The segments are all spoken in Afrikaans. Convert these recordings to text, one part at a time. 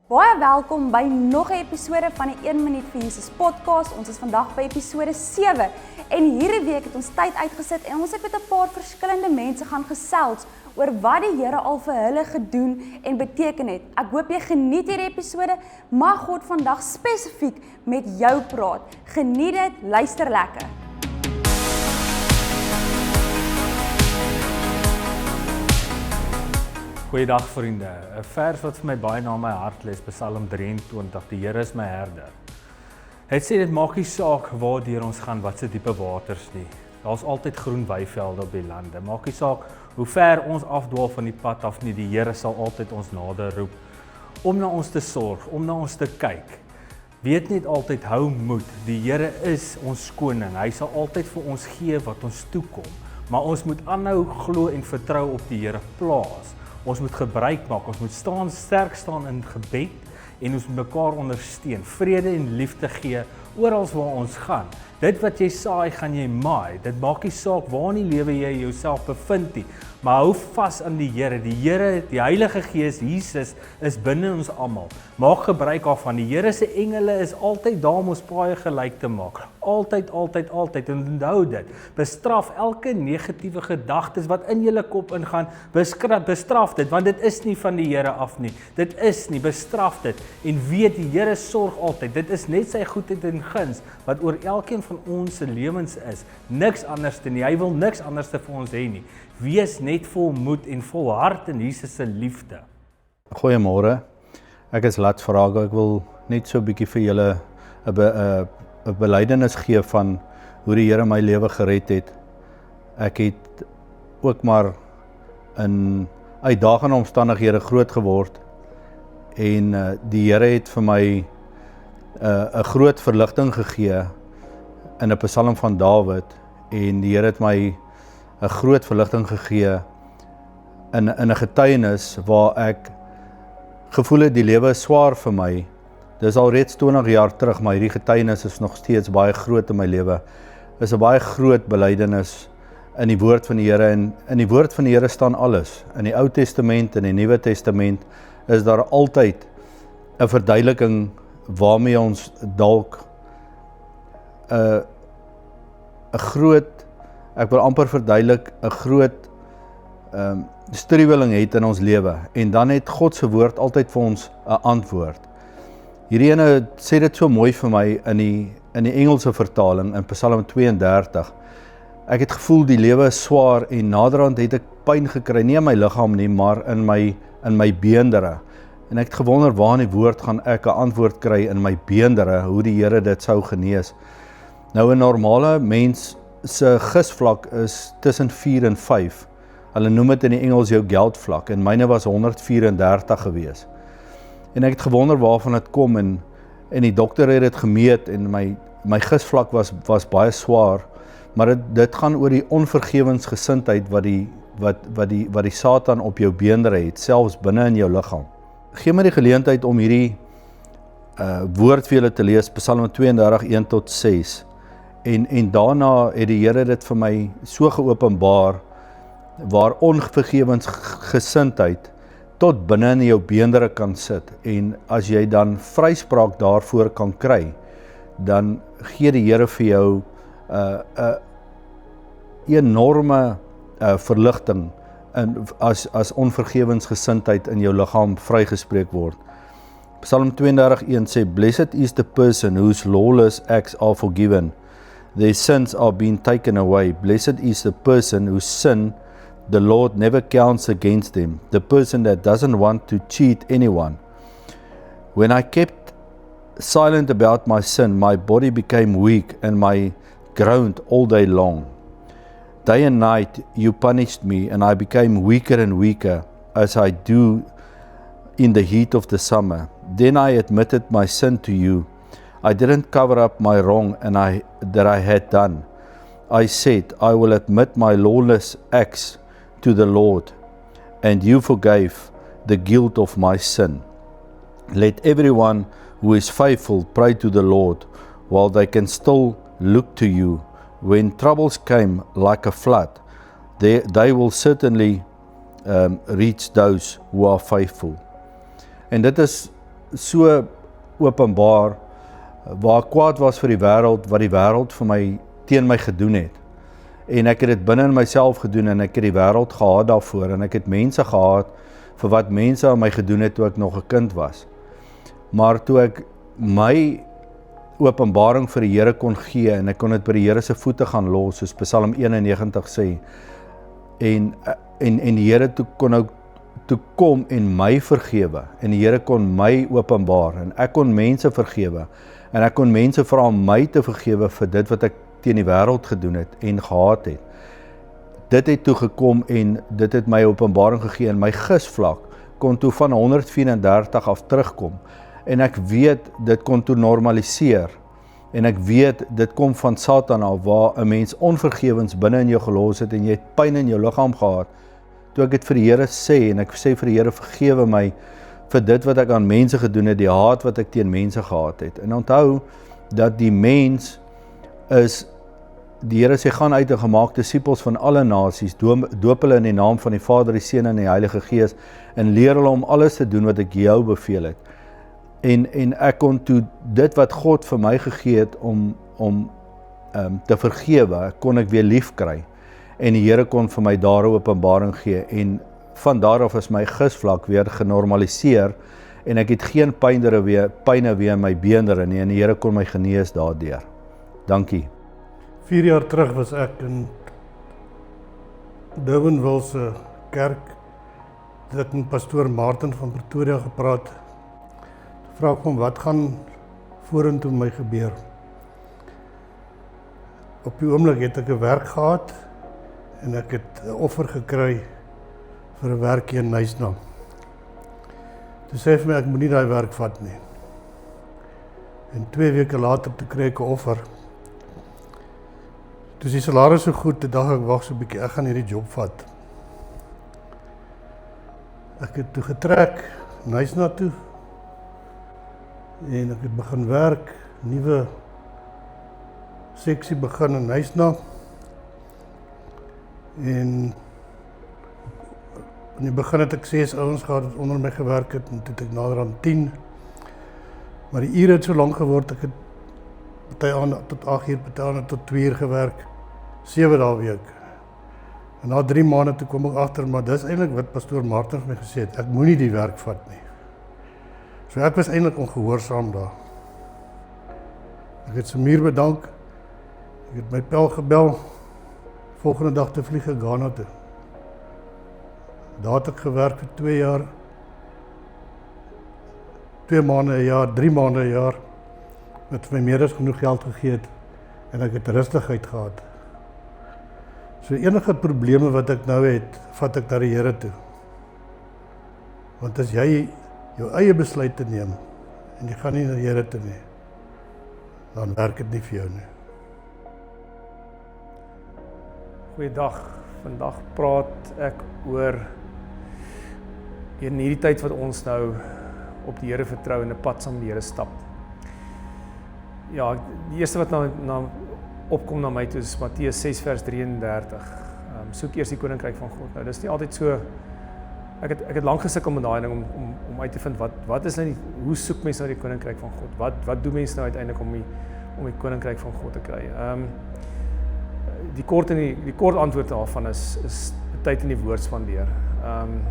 Baie welkom by nog 'n episode van die 1 minuut vir Jesus podcast. Ons is vandag by episode 7 en hierdie week het ons tyd uitgesit en ons het met 'n paar verskillende mense gaan gesels oor wat die Here al vir hulle gedoen en beteken het. Ek hoop jy geniet hierdie episode. Mag God vandag spesifiek met jou praat. Geniet dit, luister lekker. Goeiedag vriende, 'n vers wat vir my baie na my hart lê is Psalm 23, die Here is my herder. Hy sê dit maak nie saak waardeur ons gaan, wat se diepe waters nie. Daar's altyd groen weivelde op die lande. Maak nie saak hoe ver ons afdwaal van die pad af nie, die Here sal altyd ons nader roep om na ons te sorg, om na ons te kyk. Weet net altyd, hou moed. Die Here is ons koning. Hy sal altyd vir ons gee wat ons toekom. Maar ons moet aanhou glo en vertrou op die Here plaas. Ons moet gebruik maak, ons moet sterk staan in gebed en ons moet mekaar ondersteun, vrede en liefde gee oral waar ons gaan. Dit wat jy saai, gaan jy maai. Dit maak nie saak waar in die lewe jy jouself bevind nie, maar hou vas aan die Here. Die Here, die Heilige Gees, Jesus, is binne ons almal. Maak gebruik daarvan. Die Here se engele is altyd daar om ons paaie gelyk te maak. Altyd, altyd, altyd. En onthou dit. Bestraf elke negatiewe gedagtes wat in julle kop ingaan. Bestraf dit, want dit is nie van die Here af nie. Dit is nie, bestraf dit. En weet, die Here sorg altyd. Dit is net sy goedheid en guns wat oor elkeen van ons se lewens is. Niks anders nie. Hy wil niks anders vir ons hê nie. Wees net vol moed en vol hart in Jesus se liefde. Goeiemôre. Ek is Lat Vraga. Ek wil net so 'n bietjie vir julle 'n belydenis gee van hoe die Here my lewe gered het. Ek het ook maar in uitdagende omstandighede groot geword en die Here het vir my 'n groot verligting gegee in 'n Psalm van Dawid en die Here het my 'n groot verligting gegee in 'n getuienis waar ek gevoel het die lewe is swaar vir my. Dis al reeds 20 jaar terug, maar hierdie getuienis is nog steeds baie groot in my lewe. Is 'n baie groot belydenis in die woord van die Here en in die woord van die Here staan alles. In die Ou Testament en die Nuwe Testament is daar altyd 'n verduideliking waarmee ons dalk 'n groot, ek wil amper verduidelik, 'n groot struweling het in ons lewe en dan het God se woord altyd vir ons 'n antwoord. Hierdie ene sê dit so mooi vir my in die Engelse vertaling in Psalm 32. Ek het gevoel die lewe is swaar en naderhand het ek pyn gekry, nie in my liggaam nie, maar in my beendere. En ek het gewonder waar in die woord gaan ek 'n antwoord kry in my beendere, hoe die Here dit sou genees. Nou 'n normale mens se gysvlak is tussen 4 en 5. Hulle noem dit in die Engels jou geldvlak en myne was 134 gewees. En ek het gewonder waarvan dit kom en die dokter het dit gemeet en my gysvlak was baie swaar, maar dit gaan oor die onvergewensgesindheid wat die Satan op jou beendere het, selfs binne in jou liggaam. Gee my die geleentheid om hierdie woord vir julle te lees, Psalm 32, 1 tot 6. En daarna het die Here dit vir my so geopenbaar, waar onvergewensgesindheid tot binne in jou beendere kan sit. En as jy dan vryspraak daarvoor kan kry, dan gee die Here vir jou 'n enorme verligting as onvergewensgesindheid in jou liggaam vrygespreek word. Psalm 32:1 sê, "Blessed is the person whose lawless acts are forgiven. Their sins are being taken away. Blessed is the person whose sin the Lord never counts against them. The person that doesn't want to cheat anyone. When I kept silent about my sin, my body became weak and I groaned all day long. Day and night you punished me and I became weaker and weaker as I do in the heat of the summer. Then I admitted my sin to you. I didn't cover up my wrong that I had done. I said, I will admit my lawless acts to the Lord, and you forgave the guilt of my sin. Let everyone who is faithful pray to the Lord while they can still look to you. When troubles came like a flood, they will certainly reach those who are faithful." En dit is so openbaar, waar ek kwaad was vir die wêreld, wat die wêreld vir my, teen my gedoen het. En ek het dit binne in myself gedoen, en ek het die wêreld gehaat daarvoor, en ek het mense gehaat, vir wat mense aan my gedoen het, toe ek nog 'n kind was. Maar toe ek my openbaring vir die Here kon gee, en ek kon dit by die Here se voete gaan los, soos Psalm 91 sê, en die Here toe kom en my vergewe, en die Here kon my openbaar, en ek kon mense vergewe, en ek kon mense vra om my te vergewe vir dit wat ek teen die wêreld gedoen het, en gehaat het. Dit het toe gekom, en dit het my openbaring gegee, en my gysvlak kon toe van 134 af terugkom, en ek weet, dit kon toe normaliseer, en ek weet, dit kom van Satan af, waar 'n mens onvergewens binne in jou gelos het, en jy het pyn in jou liggaam gehad, toe ek dit vir die Here sê, en ek sê vir die Here, vergewe my, vir dit wat ek aan mense gedoen het, die haat wat ek teen mense gehad het, en onthou, dat die mens is, die Here sê, gaan uit en gemaak disippels van alle nasies, doop hulle in die naam van die Vader, die Seun en die Heilige Gees, en leer hulle om alles te doen wat ek jou beveel het. En ek kon toe dit wat God vir my gegee het om te vergewe, kon ek weer lief kry. En die Here kon vir my daar 'n openbaring gee, en van daar af is my gysvlak weer genormaliseer, en ek het geen pyne weer in my beenderre nie, en die Here kon my genees daardeur. Dankie. 4 jaar terug was ek in Durbanville se kerk, het ek met pastoor Martin van Pretoria gepraat. Toe vra ek hom, wat gaan vorentoe my gebeur? Op die oomblik het ek 'n werk gehad, en ek het 'n offer gekry vir 'n werkie in Nysna. Toe sê hy vir my, ek moet nie daai werk vat nie. En 2 weke later, toe kry ek 'n offer. Toe is die salaris so goed, toe dacht ek, wag so 'n bietjie, ek gaan hierdie job vat. Ek het toe getrek, Nysna toe, en ek het begin werk, nuwe seksie begin in Nysna, en in die begin het ek 6 ouens gehad wat onder my gewerk het, en toe het ek nader aan 10, maar die ure het so lang geword, ek het party aan tot 8 uur, party aan tot 2 uur gewerk, 7 dae week. En na 3 maande toe kom ek agter, maar dis eintlik wat pastoor Martin vir my gesê het, ek moenie die werk vat nie. So ek was eintlik ongehoorsaam daar. Ek het Samir bedank, ek het my pel gebel, volgende dag te vlieg Ghana toe. Daar het ek gewerk vir 2 jaar, 2 maande 'n jaar, 3 maande 'n jaar, wat vir my meer as genoeg geld gegee het, en ek het rustigheid gehad. So enige probleme wat ek nou het, vat ek na die Here toe. Want as jy jou eie besluite neem, en jy gaan nie na die Here toe nie, dan werk dit nie vir jou nie. Goeiedag, vandag praat ek oor in hierdie tyd wat ons nou op die Here vertrou en 'n pad saam met die Here stap. Ja, die eerste wat opkom na my toe is Matteus 6 vers 33. Soek eers die koninkryk van God. Nou, dis nie altyd so, ek het lank gesukkel met daai ding om uit te vind, wat is nou hoe soek mense nou die koninkryk van God? Wat doen mense nou uiteindelik om die koninkryk van God te kry? Die kort antwoord daarvan is tyd in die woord spandeer.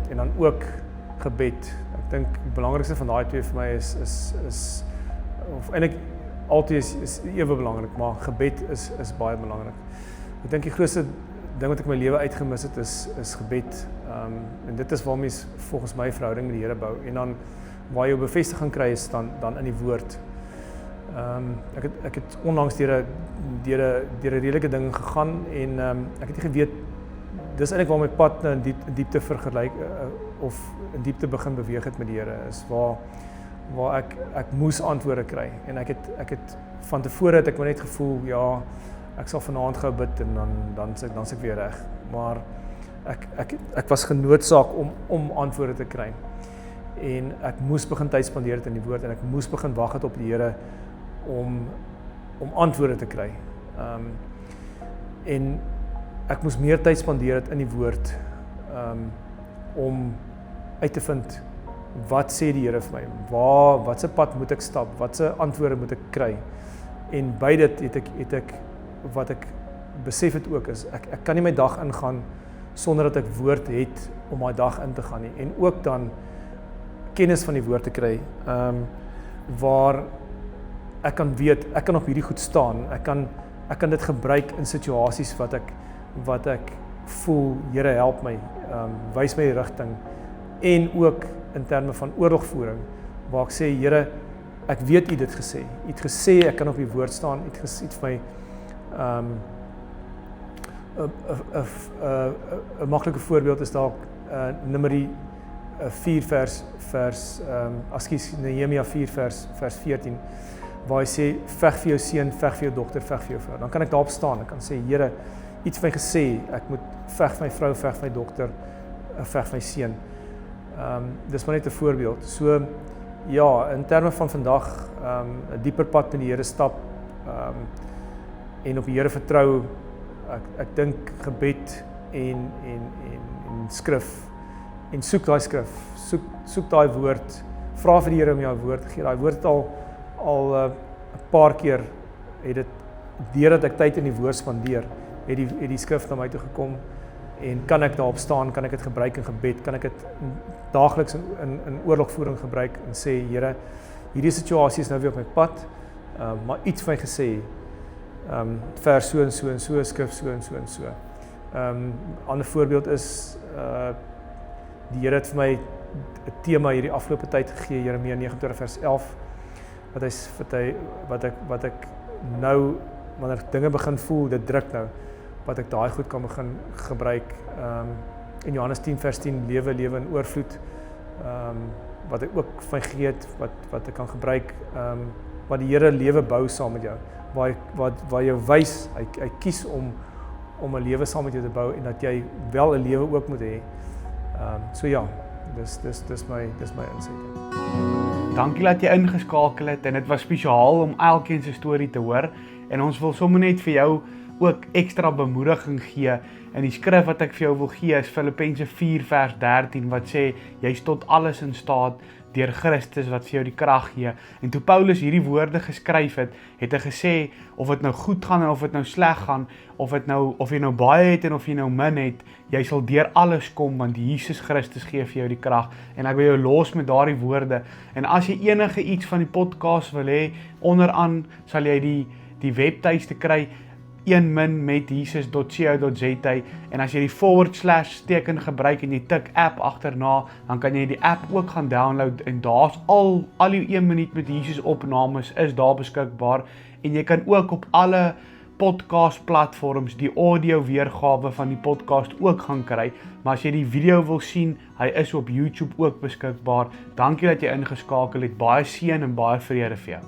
En dan ook gebed. Ek dink die belangrikste van daai twee vir my is of eintlik altyd is ewe belangrik, maar gebed is baie belangrik. Ek dink die grootste ding wat ek my lewe uitgemis het is gebed. En dit is waar mens volgens my verhouding met die Here bou. En dan waar jou bevestiging kry is dan in die woord. Ek het onlangs deur 'n redelike ding gegaan en ek het nie geweet dis eintlik waar my pad nou in diepte vergelyk of in diepte begin beweeg het met die Here is waar ek moes antwoorde kry en ek het van tevore het ek maar net gevoel ja ek sal vanaand gou bid en dan is ek weer reg, maar ek was genoodsaak om antwoorde te kry en ek moes begin tyd spandeer het in die woord en ek moes begin wag het op die Here om antwoorde te kry. En ek moes meer tyd spandeer het in die woord om uit te vind wat sê die Here vir my? Wat se pad moet ek stap? Wat se antwoorde moet ek kry? En by dit het ek wat ek besef het ook is ek kan nie my dag ingaan sonder dat ek woord het om my dag in te gaan nie en ook dan kennis van die woord te kry waar ek kan weet ek kan op hierdie goed staan. Ek kan dit gebruik in situasies wat ek voel Here help my, wys my die rigting en ook in terme van oorlogvoering waar ek sê Here ek weet U dit gesê. U het gesê ek kan op die woord staan. U het gesê vir my 'n maklike voorbeeld is dalk Numeri 4 Nehemia 4 vers 14 waar hy sê veg vir jou seun, veg vir jou dogter, veg vir jou vrou. Dan kan ek daarop staan. Ek kan sê Here, iets vir my gesê, ek moet veg vir my vrou, veg vir my dogter, veg vir my seun. Dis maar net 'n voorbeeld. So ja, in terme van vandag 'n dieper pad met die Here stap en op die Here vertrou. Ek dink gebed en skrif en soek daai skrif, soek daai woord, vra vir die Here om jou woord te gee. Daai woord al 'n paar keer het dit deurdat ek tyd in die woord spandeer, het die skrif na my toe gekom en kan ek daarop staan, kan ek dit gebruik in gebed, kan ek dit daagliks in oorlogvoering gebruik en sê Here, hierdie situasie is nou weer op my pad, maar iets vir my gesê, vers so en so en so, skrif so en so en so. Ander voorbeeld is die Here het vir my 'n tema hierdie afgelope tyd gegee, Jeremia 29 vers 11, wat ek nou wanneer ek dinge begin voel, dit druk nou, wat ek daai goed kan begin gebruik. In Johannes 10 vers 10 lewe in oorvloed, wat ek ook van gee het, wat ek kan gebruik, wat die Here lewe bou saam met jou, waar jou wys, hy kies om 'n lewe saam met jou te bou en dat jy wel 'n lewe ook moet hê. So ja, dis my insig. Dankie dat jy ingeskakel het en dit was spesiaal om elkeen se storie te hoor en ons wil sommer net vir jou ook ekstra bemoediging gee. En die skrif wat ek vir jou wil gee is Filippense 4 vers 13 wat sê jy is tot alles in staat deur Christus wat vir jou die krag gee. En toe Paulus hierdie woorde geskryf het, het hy gesê of dit nou goed gaan en of dit nou sleg gaan, of jy nou baie het en of jy nou min het, jy sal deur alles kom want Jesus Christus gee vir jou die krag. En ek wil jou los met daardie woorde. En as jy enige iets van die podcast wil hê, onderaan sal jy die webtuiste kry 1minmetjesus.co.za en as jy die / teken gebruik en jy tik app agterna, dan kan jy die app ook gaan download en daar's al die 1 minuut met Jesus opnames is daar beskikbaar en jy kan ook op alle podcast platforms die audio weergawe van die podcast ook gaan kry, maar as jy die video wil sien, hy is op YouTube ook beskikbaar. Dankie dat jy ingeskakel het, baie seën en baie vrede vir jou.